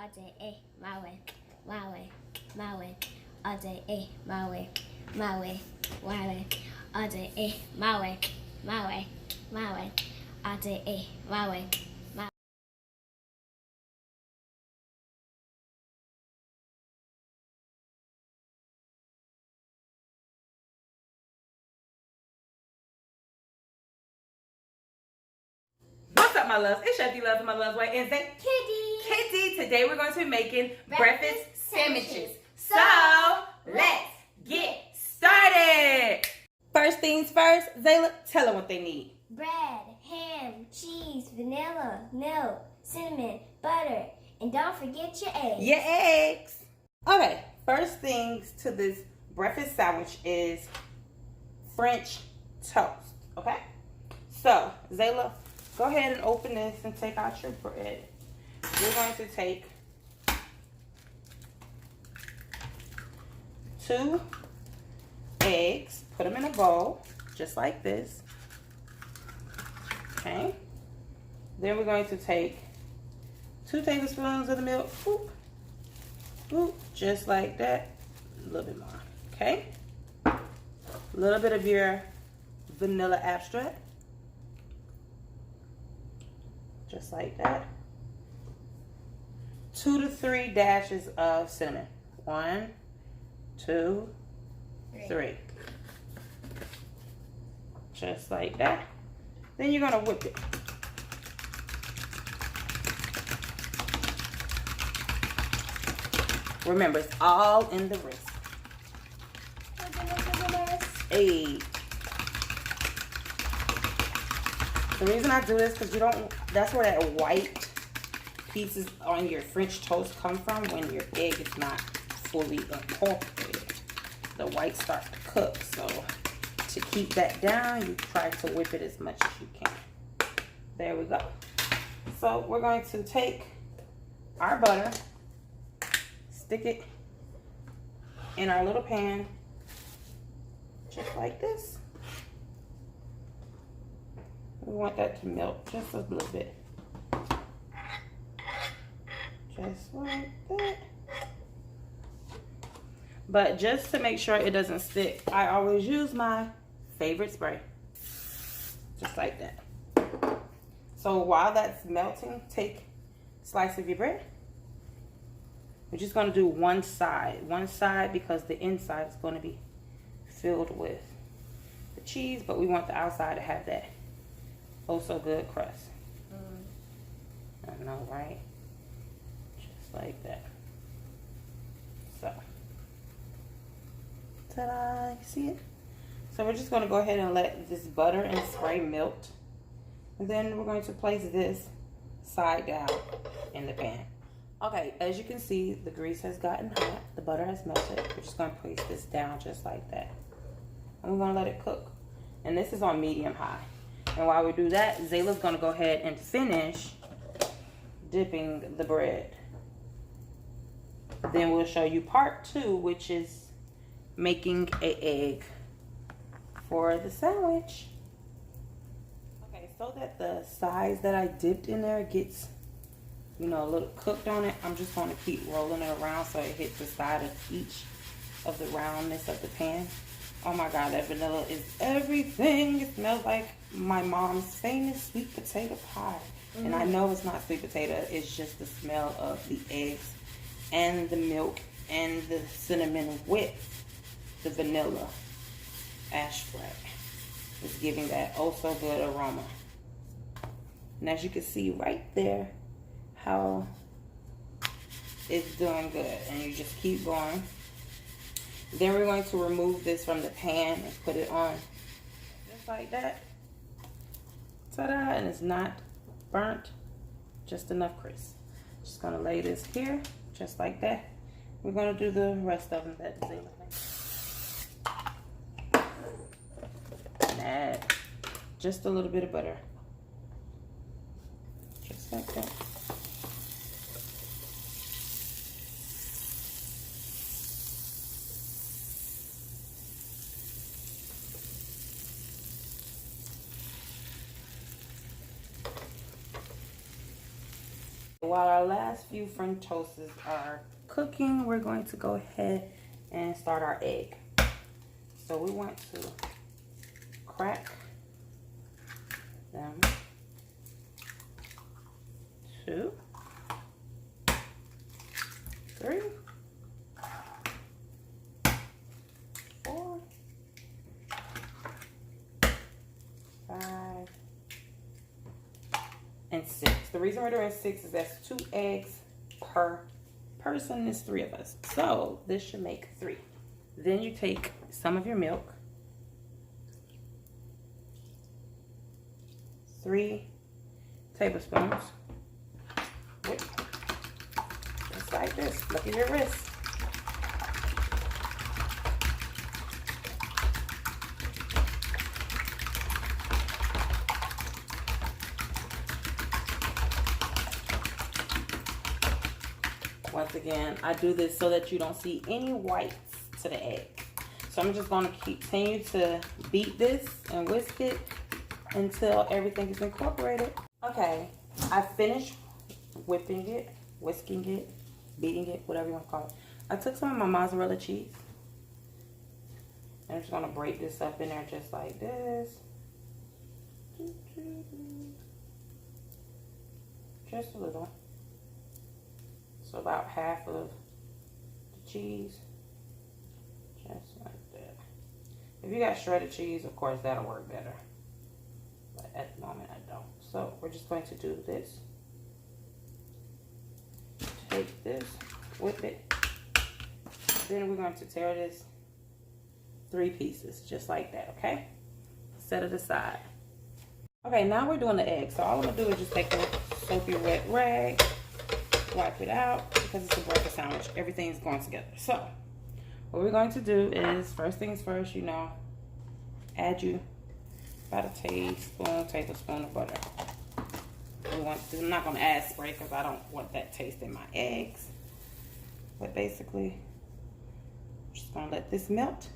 all day, my way, my way, my way, all day, my way, my way, my way, all day, my way, my way, my way, all day, my way, my way. What's up, my loves? It's Chef D Love from My Love's Way and Zay Kitty. Today we're going to be making breakfast sandwiches. So let's get started. First things first, Zayla, tell them what they need. Bread, ham, cheese, vanilla, milk, cinnamon, butter, and don't forget your eggs. Your eggs. Okay, first things to this breakfast sandwich is French toast. Okay, so Zayla, go ahead and open this and take out your bread. We're going to take 2 eggs, put them in a bowl, just like this. Okay. Then we're going to take 2 tablespoons of the milk, boop, boop, just like that. A little bit more, okay? A little bit of your vanilla extract. Just like that. 2 to 3 dashes of cinnamon. 1, 2, 3. Just like that. Then you're gonna whip it. Remember, it's all in the wrist. Hey. The reason I do this because you don't, that's where that white pieces on your French toast come from when your egg is not fully incorporated. The whites start to cook, so to keep that down, you try to whip it as much as you can. There we go. So we're going to take our butter, stick it in our little pan, just like this. We want that to melt just a little bit. Just like that. But just to make sure it doesn't stick, I always use my favorite spray. Just like that. So while that's melting, take a slice of your bread. We're just going to do one side. One side because the inside is going to be filled with the cheese, but we want the outside to have that oh so good crust. I know, right? Just like that. So, ta-da, you see it? So we're just going to go ahead and let this butter and spray melt. And then we're going to place this side down in the pan. Okay, as you can see, the grease has gotten hot. The butter has melted. We're just going to place this down just like that. And we're going to let it cook. And this is on medium high. And while we do that, Zayla's going to go ahead and finish dipping the bread. Then we'll show you part 2, which is making an egg for the sandwich. Okay, so that the size that I dipped in there gets, you know, a little cooked on it, I'm just going to keep rolling it around so it hits the side of each of the roundness of the pan. Oh my God, that vanilla is everything. It smells like my mom's famous sweet potato pie. And I know it's not sweet potato, it's just the smell of the eggs and the milk and the cinnamon with the vanilla extract. It's giving that oh so good aroma. And as you can see right there, how it's doing good. And you just keep going. Then we're going to remove this from the pan and put it on just like that. Ta-da! And it's not burnt, just enough crisp. Just gonna lay this here, just like that. We're gonna do the rest of them that Zayla made. And add just a little bit of butter, just like that. while our last few French toasts are cooking, we're going to go ahead and start our egg. So we want to crack them. 2, 3, 4, 5, and 6. The reason we're doing 6 is that's 2 eggs per person. There's 3 of us. So this should make 3. Then you take some of your milk, 3 tablespoons. Whip. Just like this. Look at your wrist. Once again, I do this so that you don't see any whites to the egg. So I'm just going to continue to beat this and whisk it until everything is incorporated. Okay, I finished whipping it, whisking it, beating it, whatever you want to call it. I took some of my mozzarella cheese. And I'm just going to break this up in there just like this. Just a little. So about half of the cheese. Just like that. If you got shredded cheese, of course, that'll work better. But at the moment, I don't. So we're just going to do this. Take this, whip it. Then we're going to tear this 3 pieces, just like that, okay? Set it aside. Okay, now we're doing the egg. So all I'm going to do is just take a soapy wet rag, wipe it out, because it's a breakfast sandwich. Everything's going together. So what we're going to do is, first things first, you know, add you about a tablespoon of butter. I'm not going to add spray because I don't want that taste in my eggs. But basically, I'm just going to let this melt.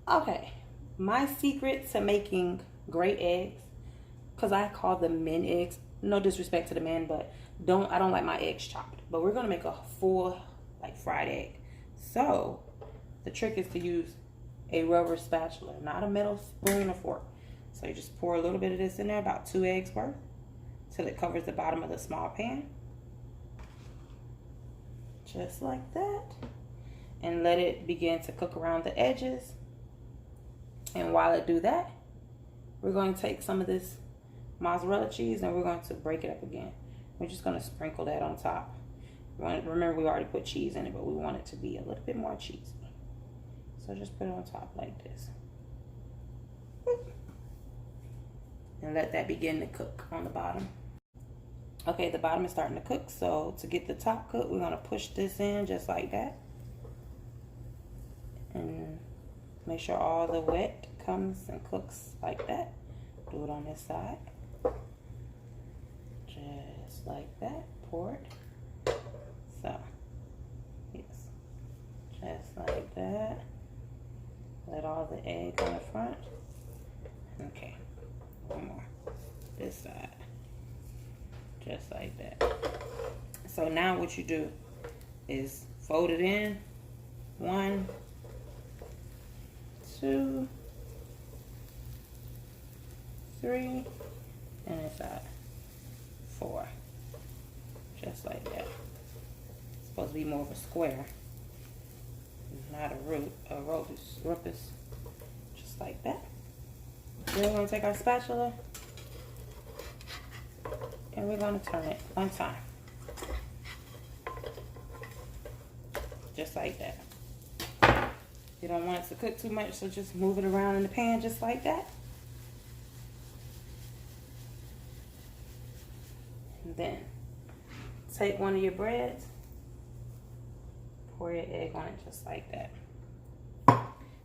Okay, my secret to making great eggs, because I call them men eggs. No disrespect to the men, but I don't like my eggs chopped. But we're going to make a full, like, fried egg. So the trick is to use a rubber spatula, not a metal spoon or fork. So you just pour a little bit of this in there, about 2 eggs worth, till it covers the bottom of the small pan. Just like that. And let it begin to cook around the edges. And while it do that, we're going to take some of this mozzarella cheese and we're going to break it up again. We're just going to sprinkle that on top. Remember, we already put cheese in it, but we want it to be a little bit more cheesy. So just put it on top like this. And let that begin to cook on the bottom. Okay, the bottom is starting to cook, so to get the top cooked, we're going to push this in just like that. And make sure all the wet comes and cooks like that. Do it on this side. Just like that. Pour it. So, yes. Just like that. Let all the egg on the front. Okay. One more. This side. Just like that. So now what you do is fold it in. 1, 2, 3, and inside 4. Just like that. It's supposed to be more of a square, not a rhombus. Just like that. Then we're going to take our spatula and we're going to turn it one time. Just like that. You don't want it to cook too much, so just move it around in the pan just like that. And then take one of your breads, pour your egg on it just like that.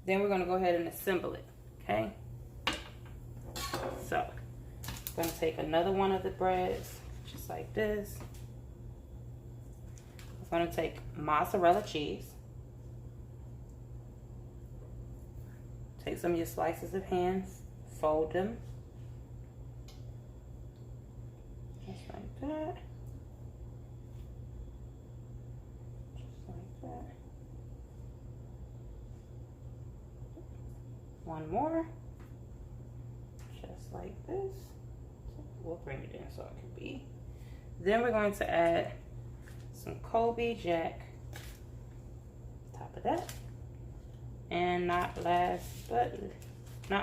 Then we're going to go ahead and assemble it, okay? So, I'm going to take another one of the breads, just like this. I'm going to take mozzarella cheese. Take some of your slices of ham, fold them. Just that. Just like that. One more. Just like this. We'll bring it in so it can be. Then we're going to add some Colby Jack. Top of that. And not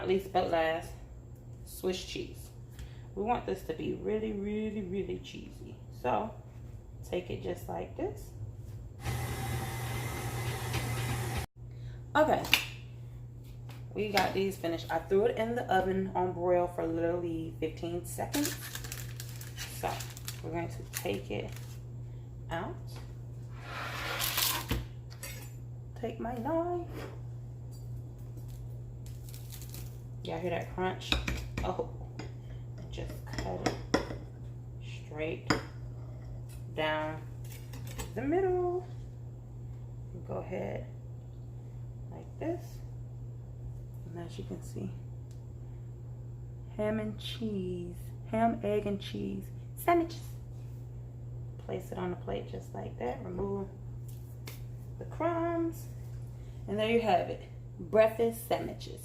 least but last, Swiss cheese. We want this to be really, really, really cheesy. So take it just like this. Okay, we got these finished. I threw it in the oven on broil for literally 15 seconds. So we're going to take it out. Take my knife. Y'all hear that crunch? Oh, just cut it straight down the middle. And go ahead like this. And as you can see, ham, egg, and cheese sandwiches. Place it on the plate just like that. Remove the crumbs. And there you have it. Breakfast sandwiches.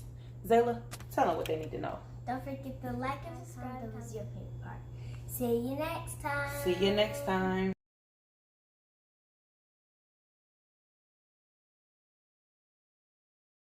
Zayla, tell them what they need to know. Don't forget to like and subscribe. That was your favorite part. See you next time. See you next time.